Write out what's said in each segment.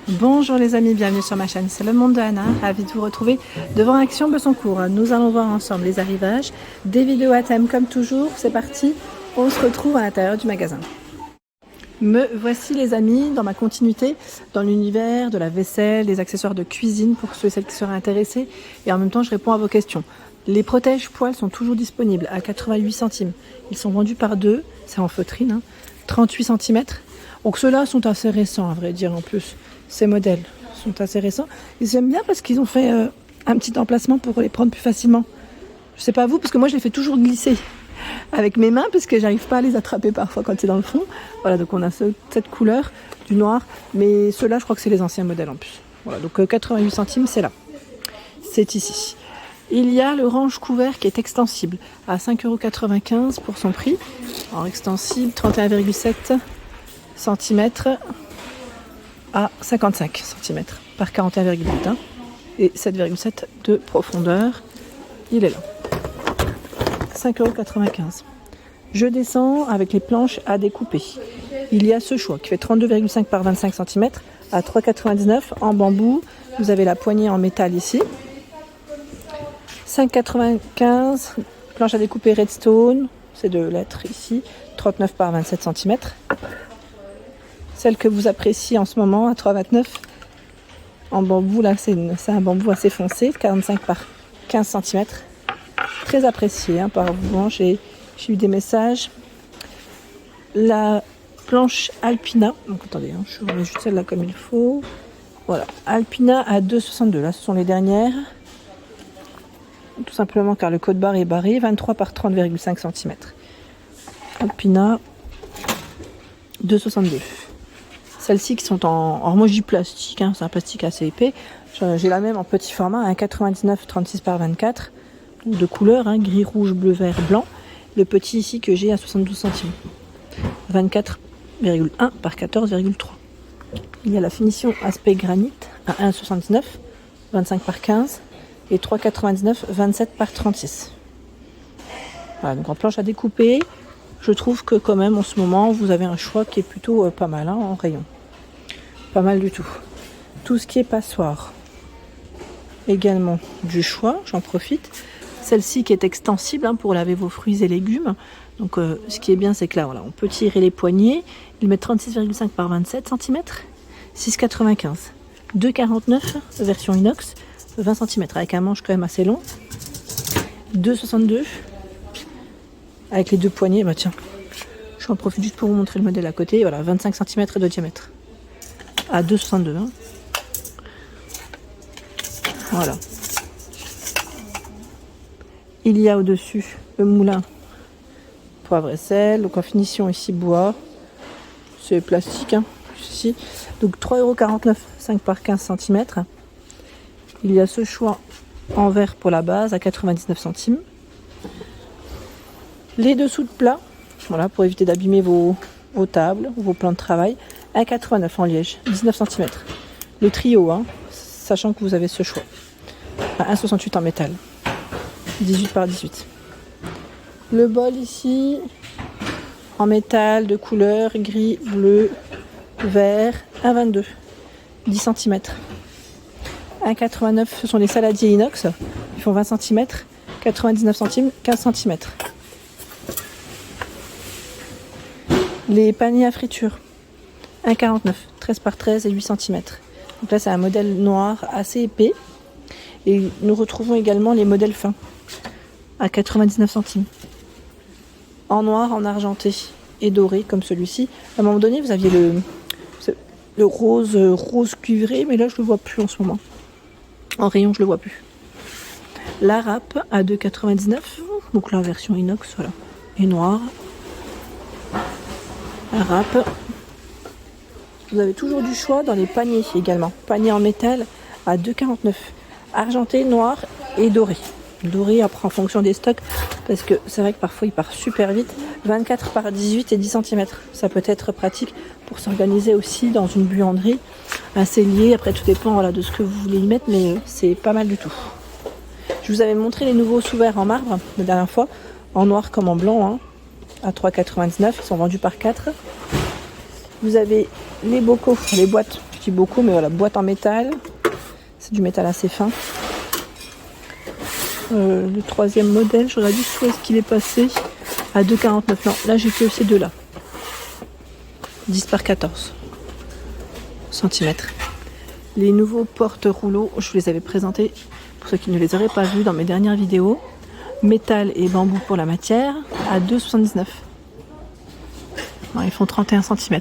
Bonjour les amis, bienvenue sur ma chaîne, c'est le monde de Anna, ravie de vous retrouver devant Action Besancourt. Nous allons voir ensemble les arrivages, des vidéos à thème comme toujours, c'est parti, on se retrouve à l'intérieur du magasin. Me voici les amis dans ma continuité, dans l'univers de la vaisselle, des accessoires de cuisine pour ceux et celles qui seraient intéressés, et en même temps je réponds à vos questions. Les protèges poils sont toujours disponibles à 88 centimes, ils sont vendus par deux, c'est en feutrine, 38 cm. Donc ceux-là sont assez récents à vrai dire en plus. Ces modèles sont assez récents. Ils aiment bien parce qu'ils ont fait un petit emplacement pour les prendre plus facilement. Je sais pas vous, parce que moi je les fais toujours glisser avec mes mains parce que j'arrive pas à les attraper parfois quand c'est dans le fond. Voilà, donc on a cette couleur du noir, mais ceux-là je crois que c'est les anciens modèles en plus. Voilà, donc 88 centimes c'est là. C'est ici. Il y a le range couvert qui est extensible à 5,95 € pour son prix. En extensible, 31,7 cm à 55 cm par 41,8 et 7,7 de profondeur. Il est là. 5,95 €. Je descends avec les planches à découper. Il y a ce choix qui fait 32,5 par 25 cm à 3,99 € en bambou. Vous avez la poignée en métal ici. 5,95 €. Planche à découper Redstone. C'est de lettres ici. 39 par 27 cm. Celle que vous appréciez en ce moment à 3,29 € en bambou, là c'est un bambou assez foncé, 45 par 15 cm. Très apprécié par vous, j'ai eu des messages. La planche Alpina, donc attendez, je remets juste celle-là comme il faut. Voilà, Alpina à 2,62 €, là ce sont les dernières. Tout simplement car le code barre est barré, 23 par 30,5 cm. Alpina 2,62 €. Celles-ci qui sont en hormogie plastique, c'est un plastique assez épais. J'ai la même en petit format, 1,99 36 par 24, de couleur, gris, rouge, bleu, vert, blanc. Le petit ici que j'ai à 72 centimes, 24,1 par 14,3. Il y a la finition aspect granit à 1,79, 25 par 15 et 3,99, 27 par 36. Voilà, donc en planche à découper, je trouve que quand même en ce moment vous avez un choix qui est plutôt pas mal en rayon. Pas mal du tout. Tout ce qui est passoire. Également du choix, j'en profite. Celle-ci qui est extensible pour laver vos fruits et légumes. Donc ce qui est bien c'est que là voilà, on peut tirer les poignées. Ils mettent 36,5 par 27 cm. 6,95. 2,49 version inox. 20 cm avec un manche quand même assez long. 2,62. Avec les deux poignées, tiens. J'en profite juste pour vous montrer le modèle à côté. Voilà, 25 cm de diamètre. À 2,62 €. Voilà. Il y a au-dessus le moulin poivre et sel. Donc en finition ici bois. C'est plastique. Ici. Donc 3,49 €, 5 par 15 cm. Il y a ce choix en verre pour la base à 99 centimes. Les dessous de plat, voilà, pour éviter d'abîmer vos tables ou vos plans de travail, 1,89 € en liège, 19 cm. Le trio, sachant que vous avez ce choix. À 1,68 € en métal, 18 par 18. Le bol ici, en métal de couleur gris, bleu, vert, 1,22 €, 10 cm. 1,89 €, ce sont les saladiers inox, ils font 20 cm, 99 centimes, 15 cm. Les paniers à friture, 1,49 €, 13 par 13 et 8 cm. Donc là c'est un modèle noir assez épais. Et nous retrouvons également les modèles fins à 99 centimes. En noir, en argenté et doré comme celui-ci. À un moment donné vous aviez le rose cuivré, mais là je le vois plus en ce moment. En rayon je le vois plus. La râpe à 2,99 €, donc la version inox, voilà, et noire. La râpe. Vous avez toujours du choix dans les paniers également. Panier en métal à 2,49 €. Argenté, noir et doré. Doré après en fonction des stocks, parce que c'est vrai que parfois il part super vite. 24 par 18 et 10 cm. Ça peut être pratique pour s'organiser aussi dans une buanderie. Un cellier, après tout dépend de ce que vous voulez y mettre, mais c'est pas mal du tout. Je vous avais montré les nouveaux sous-verres en marbre la dernière fois, en noir comme en blanc, à 3,99 €. Ils sont vendus par 4. Vous avez les bocaux, les boîtes dis beaucoup, mais voilà, boîte en métal. C'est du métal assez fin. Le troisième modèle, j'aurais dit où est-ce qu'il est passé à 2,49. Non, là j'ai que ces deux-là. 10 par 14 cm. Les nouveaux porte-rouleaux, je vous les avais présentés pour ceux qui ne les auraient pas vus dans mes dernières vidéos. Métal et bambou pour la matière à 2,79. Ils font 31 cm.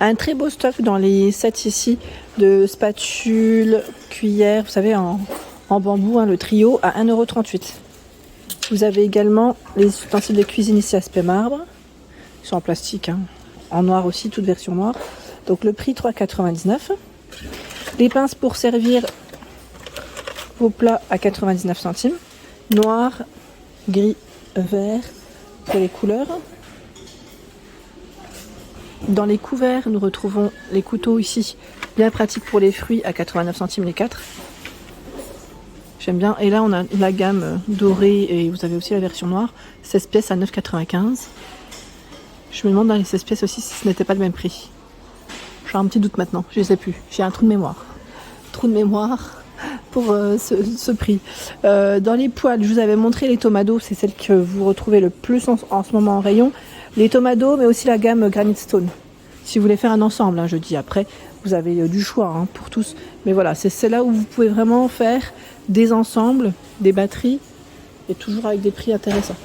Un très beau stock dans les sets ici de spatules, cuillères, vous savez, en bambou, le trio à 1,38 €. Vous avez également les ustensiles de cuisine ici aspect marbre. Ils sont en plastique, en noir aussi, toute version noire. Donc le prix 3,99 €. Les pinces pour servir vos plats à 99 centimes. Noir, gris, vert pour les couleurs. Dans les couverts, nous retrouvons les couteaux ici, bien pratiques pour les fruits à 89 centimes les 4. J'aime bien. Et là, on a la gamme dorée et vous avez aussi la version noire. 16 pièces à 9,95 €. Je me demande dans les 16 pièces aussi si ce n'était pas le même prix. J'ai un petit doute maintenant, je ne sais plus. J'ai un trou de mémoire. Trou de mémoire pour ce prix. Dans les poêles, je vous avais montré les Tomado. C'est celle que vous retrouvez le plus en ce moment en rayon. Les Tomado, mais aussi la gamme Granite Stone. Si vous voulez faire un ensemble, je dis. Après, vous avez du choix pour tous. Mais voilà, c'est celle-là où vous pouvez vraiment faire des ensembles, des batteries, et toujours avec des prix intéressants.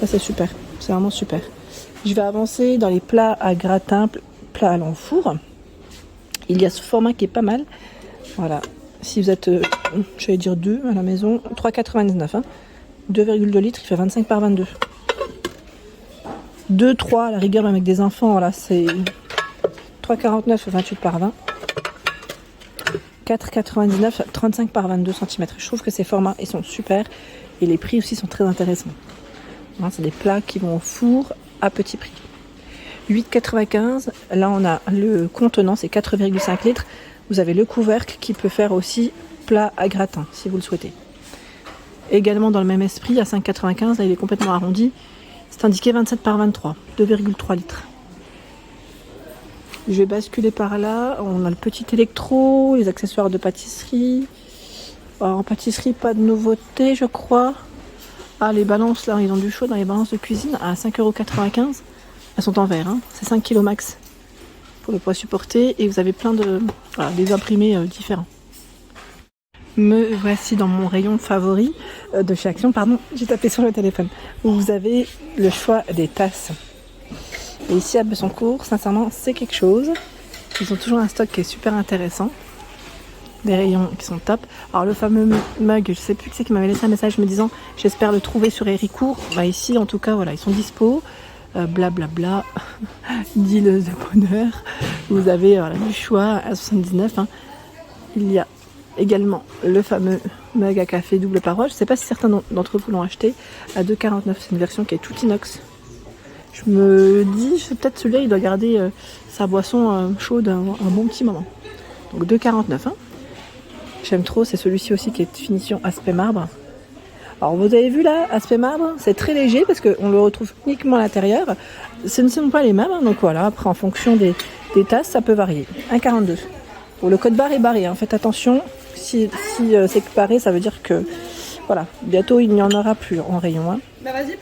Ça, c'est super. C'est vraiment super. Je vais avancer dans les plats à gratin, plats à l'enfour. Il y a ce format qui est pas mal. Voilà. Si vous êtes, j'allais dire 2 à la maison, 3,99 €. 2,2 litres, il fait 25 par 22. 2, 3 à la rigueur, même avec des enfants, voilà, c'est 3,49 € 28 par 20. 4,99 €, 35 par 22 cm. Je trouve que ces formats, ils sont super. Et les prix aussi sont très intéressants. Voilà, c'est des plats qui vont au four à petit prix. 8,95 €. Là, on a le contenant, c'est 4,5 litres. Vous avez le couvercle qui peut faire aussi plat à gratin, si vous le souhaitez. Également dans le même esprit, à 5,95 €, là, il est complètement arrondi. C'est indiqué 27 par 23, 2,3 litres. Je vais basculer par là. On a le petit électro, les accessoires de pâtisserie. Alors, en pâtisserie, pas de nouveauté, je crois. Ah, les balances, là, ils ont du chaud dans les balances de cuisine à 5,95 €. Elles sont en verre, c'est 5 kg max pour le poids supporté. Et vous avez plein de des imprimés différents. Me voici dans mon rayon favori de chez Action. Pardon, j'ai tapé sur le téléphone. Où vous avez le choix des tasses. Et ici à Bessancourt, sincèrement, c'est quelque chose. Ils ont toujours un stock qui est super intéressant. Des rayons qui sont top. Alors le fameux mug, je sais plus qui c'est qui m'avait laissé un message me disant j'espère le trouver sur Héricourt. Ici en tout cas voilà, ils sont dispo. Blablabla, deal de bonheur. Vous avez du choix à 79. Il y a également le fameux mug à café double paroi. Je ne sais pas si certains d'entre vous l'ont acheté à 2,49 €. C'est une version qui est toute inox. Je me dis, peut-être celui-là, il doit garder sa boisson chaude un bon petit moment. Donc 2,49 €. J'aime trop, c'est celui-ci aussi qui est de finition aspect marbre. Alors vous avez vu là, aspect marbre, c'est très léger parce qu'on le retrouve uniquement à l'intérieur. Ce ne sont pas les mêmes, donc voilà, après en fonction des tasses, ça peut varier. 1,42 €. Bon, le code barre est barré, faites attention. Si c'est barré, ça veut dire que voilà, bientôt il n'y en aura plus en rayon.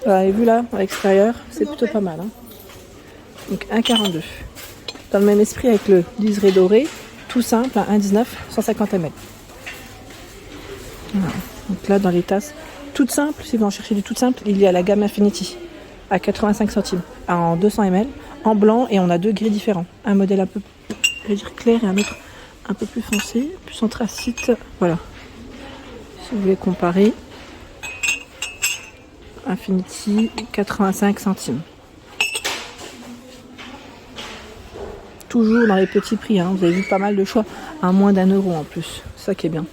Voilà, et vu là, à l'extérieur, c'est plutôt pas mal. Donc 1,42 €. Dans le même esprit avec le liseré doré, tout simple, 1,19 €, 150 ml. Voilà. Donc là, dans les tasses, toutes simples, si vous en cherchez du tout simple, il y a la gamme Infinity à 85 centimes, en 200 ml, en blanc, et on a deux gris différents. Un modèle un peu, je vais dire clair, et un autre un peu plus foncé, plus anthracite. Voilà. Si vous voulez comparer, Infinity, 85 centimes. Toujours dans les petits prix, vous avez vu pas mal de choix, à moins d'1 € en plus, c'est ça qui est bien.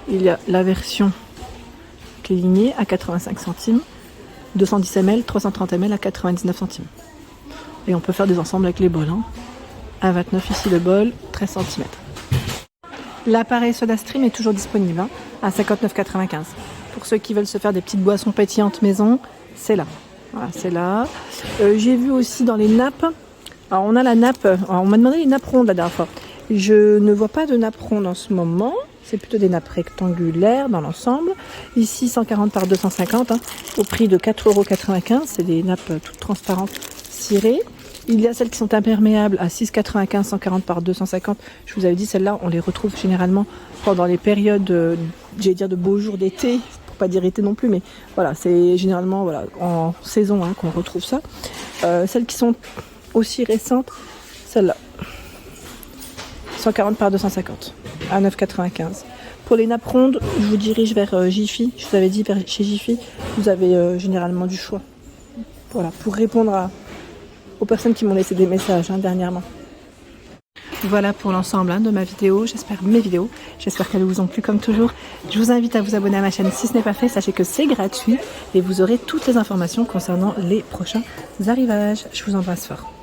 Il y a la version qui est lignée à 85 centimes, 210 ml, 330 ml à 99 centimes. Et on peut faire des ensembles avec les bols. À 29 ici le bol, 13 cm. L'appareil SodaStream est toujours disponible à 59,95 €. Pour ceux qui veulent se faire des petites boissons pétillantes maison, c'est là. Voilà, c'est là. J'ai vu aussi dans les nappes Alors on a la nappe, alors, on m'a demandé les nappes rondes la dernière fois. Je ne vois pas de nappes rondes en ce moment. C'est plutôt des nappes rectangulaires dans l'ensemble. Ici 140 par 250 au prix de 4,95 €. C'est des nappes toutes transparentes cirées. Il y a celles qui sont imperméables à 6,95 €, 140 par 250. Je vous avais dit, celles-là, on les retrouve généralement pendant les périodes, j'allais dire de beaux jours d'été, pour pas dire été non plus, mais voilà, c'est généralement voilà, en saison qu'on retrouve ça. Celles qui sont aussi récentes, celle-là, 140 par 250 à 9,95 €. Pour les nappes rondes, je vous dirige vers Jiffy. Je vous avais dit, chez Jiffy, vous avez généralement du choix. Voilà, pour répondre aux personnes qui m'ont laissé des messages dernièrement. Voilà pour l'ensemble de ma vidéo, mes vidéos, j'espère qu'elles vous ont plu comme toujours. Je vous invite à vous abonner à ma chaîne si ce n'est pas fait, sachez que c'est gratuit et vous aurez toutes les informations concernant les prochains arrivages. Je vous embrasse fort.